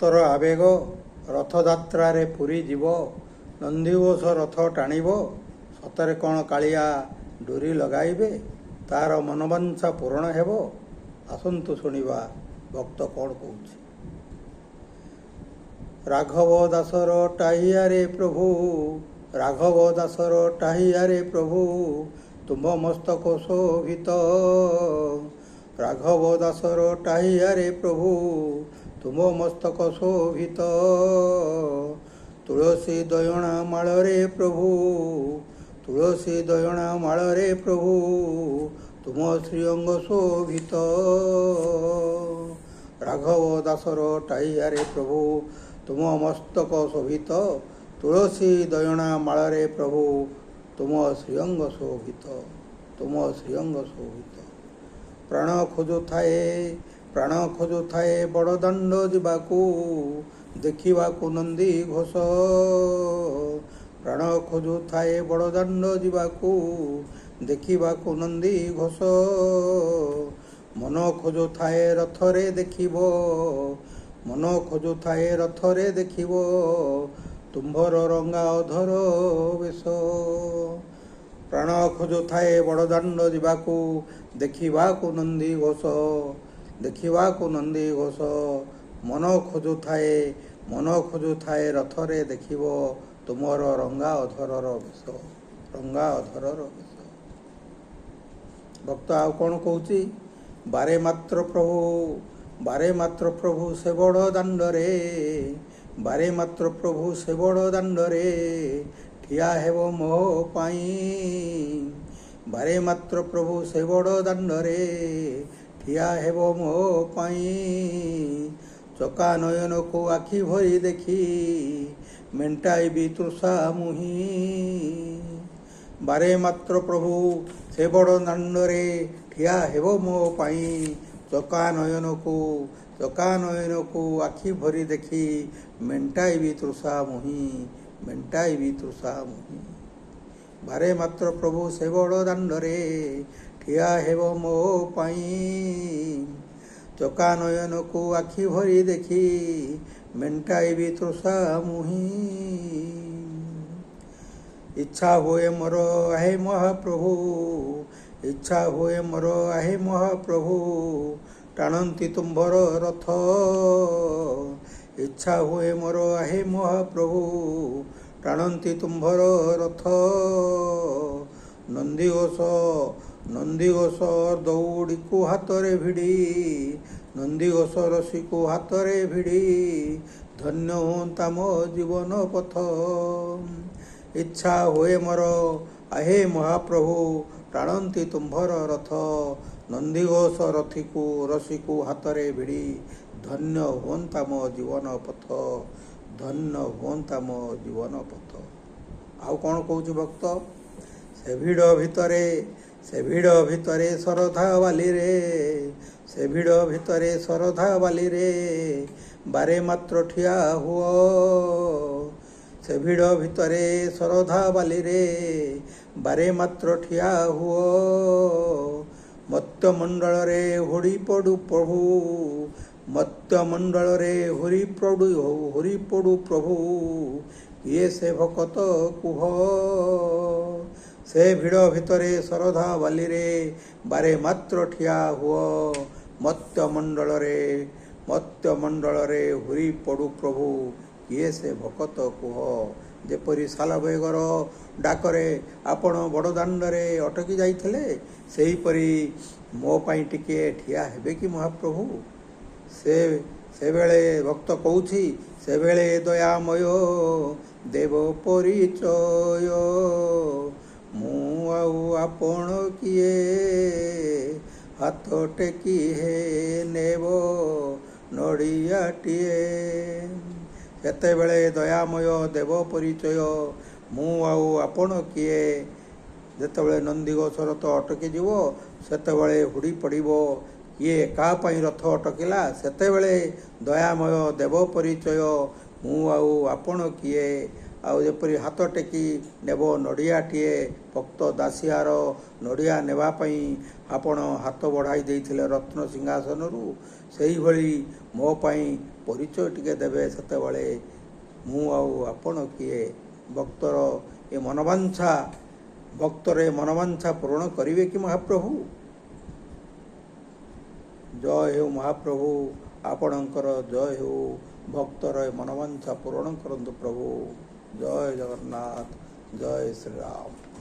ଭକ୍ତର ଆବେଗ ରଥଯାତ୍ରାରେ ପୁରୀ ଯିବ, ନନ୍ଦିଘୋଷ ରଥ ଟାଣିବ, ସତରେ କ'ଣ କାଳିଆ ଡୋରି ଲଗାଇବେ, ତାର ମନବାଞ୍ଛା ପୂରଣ ହେବ। ଆସନ୍ତୁ ଶୁଣିବା ଭକ୍ତ କ'ଣ କହୁଛି। ରାଘବ ଦାସର ଟାହିଆରେ ପ୍ରଭୁ, ରାଘବ ଦାସର ଟାହିଆରେ ପ୍ରଭୁ, ତୁମ୍ଭ ମସ୍ତକ ଶୋଭିତ। ରାଘବ ଦାସର ଟାହିଆରେ ପ୍ରଭୁ, ତୁମ୍ଭ ମସ୍ତକ ଶୋଭିତ। ତୁଳସୀ ଦୟଣା ମାଳରେ ପ୍ରଭୁ, ତୁଳସୀ ଦୟଣା ମାଳରେ ପ୍ରଭୁ, ତୁମ ଶ୍ରୀଅଙ୍ଗ ଶୋଭିତ। ରାଘବ ଦାସର ଟାହିଆରେ ପ୍ରଭୁ, ତୁମ ମସ୍ତକ ଶୋଭିତ। ତୁଳସୀ ଦୟଣା ମାଳରେ ପ୍ରଭୁ, ତୁମ ଶ୍ରୀଅଙ୍ଗ ଶୋଭିତ, ତୁମ ଶ୍ରୀଅଙ୍ଗ ଶୋଭିତ। ପ୍ରାଣ ଖୋଜୁଥାଏ, ପ୍ରାଣ ଖୋଜୁଥାଏ ବଡ଼ଦାଣ୍ଡ ଯିବାକୁ, ଦେଖିବାକୁ ନନ୍ଦୀ ଘୋଷ। ପ୍ରାଣ ଖୋଜୁଥାଏ ବଡ଼ଦାଣ୍ଡ ଯିବାକୁ, ଦେଖିବାକୁ ନନ୍ଦୀ ଘୋଷ। ମନ ଖୋଜୁଥାଏ ରଥରେ ଦେଖିବ, ମନ ଖୋଜୁଥାଏ ରଥରେ ଦେଖିବ, ତୁମ୍ଭର ରଙ୍ଗା ଅଧର ବେଶ। ପ୍ରାଣ ଖୋଜୁଥାଏ ବଡ଼ଦାଣ୍ଡ ଯିବାକୁ, ଦେଖିବାକୁ ନନ୍ଦୀ ଘୋଷ, ଦେଖିବାକୁ ନନ୍ଦୀ ଘୋଷ। ମନ ଖୋଜୁଥାଏ, ମନ ଖୋଜୁଥାଏ ରଥରେ ଦେଖିବ, ତୁମର ରଙ୍ଗା ଅଧରର ବେଶ, ରଙ୍ଗା ଅଧରର ବେଶ। ଭକ୍ତ ଆଉ କ'ଣ କହୁଛି। ବାରେ ମାତ୍ର ପ୍ରଭୁ, ବାରେ ମାତ୍ର ପ୍ରଭୁ ସେ ବଡ଼ ଦାଣ୍ଡରେ, ବାରେ ମାତ୍ର ପ୍ରଭୁ ସେ ବଡ଼ ଦାଣ୍ଡରେ, ଠିଆ ହେବ ମୋ ପାଇଁ। ବାରେ ମାତ୍ର ପ୍ରଭୁ ସେ ବଡ଼ ଦାଣ୍ଡରେ, ଠିଆ ହେବ ମୋ ପାଇଁ। ଚକା ନୟନକୁ ଆଖି ଭରି ଦେଖି, ମେଣ୍ଟାଇବି ତୃଷା ମୁହିଁ। ବାରେ ମାତ୍ର ପ୍ରଭୁ ସେ ବଡ଼ ଦାଣ୍ଡରେ, ଠିଆ ହେବ ମୋ ପାଇଁ। ଚକା ନୟନକୁ, ଚକା ନୟନକୁ ଆଖି ଭରି ଦେଖି, ମେଣ୍ଟାଇବି ତୃଷା ମୁହିଁ, ମେଣ୍ଟାଇବି ତୃଷା ମୁହିଁ। ବାରେ ମାତ୍ର ପ୍ରଭୁ ସେ ବଡ଼ ଦାଣ୍ଡରେ, ଠିଆ ହେବ ମୋ ପାଇଁ। ଚକା ନୟନକୁ ଆଖି ଭରି ଦେଖି, ମେଣ୍ଟାଇବି ତୃଷା ମୁହିଁ। ଇଚ୍ଛା ହୁଏ ମୋର ଆହେ ମହାପ୍ରଭୁ, ଇଚ୍ଛା ହୁଏ ମୋର ଆହେ ମହାପ୍ରଭୁ, ଟାଣନ୍ତି ତୁମ୍ଭର ରଥ। ଇଚ୍ଛା ହୁଏ ମୋର ଆହେ ମହାପ୍ରଭୁ, ଟାଣନ୍ତି ତୁମ୍ଭର ରଥ। ନନ୍ଦିଘୋଷ, ନନ୍ଦିଘୋଷ ଦଉଡ଼ିକୁ ହାତରେ ଭିଡ଼ି, ନନ୍ଦିଘୋଷ ରଶିକୁ ହାତରେ ଭିଡ଼ି, ଧନ୍ୟ ହୁଅନ୍ତା ମୋ ଜୀବନ ପଥ। ଇଚ୍ଛା ହୁଏ ମୋର ଆହେ ମହାପ୍ରଭୁ, ଟାଣନ୍ତି ତୁମ୍ଭର ରଥ। ନନ୍ଦିଘୋଷ ରଥିକୁ ରଶିକୁ ହାତରେ ଭିଡ଼ି, ଧନ୍ୟ ହୁଅନ୍ତା ମୋ ଜୀବନ ପଥ, ଧନ୍ୟ ହୁଅନ୍ତା ମୋ ଜୀବନ ପଥ। ଆଉ କ'ଣ କହୁଛି ଭକ୍ତ। ସେ ଭିଡ଼ ଭିତରେ, ସେ ଭିଡ଼ ଭିତରେ ଶରଧା ବାଲିରେ, ସେ ଭିଡ଼ ଭିତରେ ଶରଧା ବାଲିରେ, ବାରେ ମାତ୍ର ଠିଆ ହୁଅ। ସେ ଭିଡ଼ ଭିତରେ ଶରଧା ବାଲିରେ, ବାରେ ମାତ୍ର ଠିଆ ହୁଅ। ମତ୍ୟମଣ୍ଡଳରେ ହୁଡ଼ି ପଡ଼ୁ ପ୍ରଭୁ, ମତ୍ୟମଣ୍ଡଳରେ ହୁରି ପଡ଼ୁ ପ୍ରଭୁ, କିଏ ସେ ଭକତ କୁହ। ସେ ଭିଡ଼ ଭିତରେ ଶରଧା ବାଲିରେ, ବାରେ ମାତ୍ର ଠିଆ ହୁଅ। ମତ୍ୟମଣ୍ଡଳରେ, ମତ୍ୟମଣ୍ଡଳରେ ହୁରି ପଡ଼ୁ ପ୍ରଭୁ, କିଏ ସେ ଭକତ କୁହ। ଯେପରି ଶାଲବେଗର ଡାକରେ ଆପଣ ବଡ଼ଦାଣ୍ଡରେ ଅଟକି ଯାଇଥିଲେ, ସେହିପରି ମୋ ପାଇଁ ଟିକିଏ ଠିଆ ହେବେ କି ମହାପ୍ରଭୁ। ସେବେଳେ ଭକ୍ତ କହୁଛି, ସେବେଳେ ଦୟାମୟ ଦେବ ପରିଚୟ, ମୁଁ ଆଉ ଆପଣ କିଏ, ହାତ ଟେକି ହେ ନେବ ନଡ଼ିଆଟିଏ। ସେତେବେଳେ ଦୟାମୟ ଦେବ ପରିଚୟ, ମୁଁ ଆଉ ଆପଣ କିଏ। ଯେତେବେଳେ ନନ୍ଦିଘୋଷ ରଥ ଅଟକି ଯିବ, ସେତେବେଳେ ହୁଡ଼ି ପଡ଼ିବ କିଏ କାହା ପାଇଁ ରଥ ଅଟକିଲା। ସେତେବେଳେ ଦୟାମୟ ଦେବ ପରିଚୟ, ମୁଁ ଆଉ ଆପଣ କିଏ। ଆଉ ଯେପରି ହାତ ଟେକି ନେବ ନଡ଼ିଆଟିଏ ଭକ୍ତ ଦାସିଆର ନଡ଼ିଆ ନେବା ପାଇଁ ଆପଣ ହାତ ବଢ଼ାଇ ଦେଇଥିଲେ ରତ୍ନ ସିଂହାସନରୁ, ସେହିଭଳି ମୋ ପାଇଁ ପରିଚୟ ଟିକେ ଦେବେ ସେତେବେଳେ ମୁଁ ଆଉ ଆପଣ କିଏ। ଭକ୍ତର ଏ ମନବାଞ୍ଛା ପୂରଣ କରିବେ କି ମହାପ୍ରଭୁ? ଜୟ ହେଉ ମହାପ୍ରଭୁ, ଆପଣଙ୍କର ଜୟ ହେଉ। ଭକ୍ତର ଏ ମନବାଞ୍ଛା ପୂରଣ କରନ୍ତୁ ପ୍ରଭୁ। ଜୟ ଜଗନ୍ନାଥ, ଜୟ ଶ୍ରୀରାମ।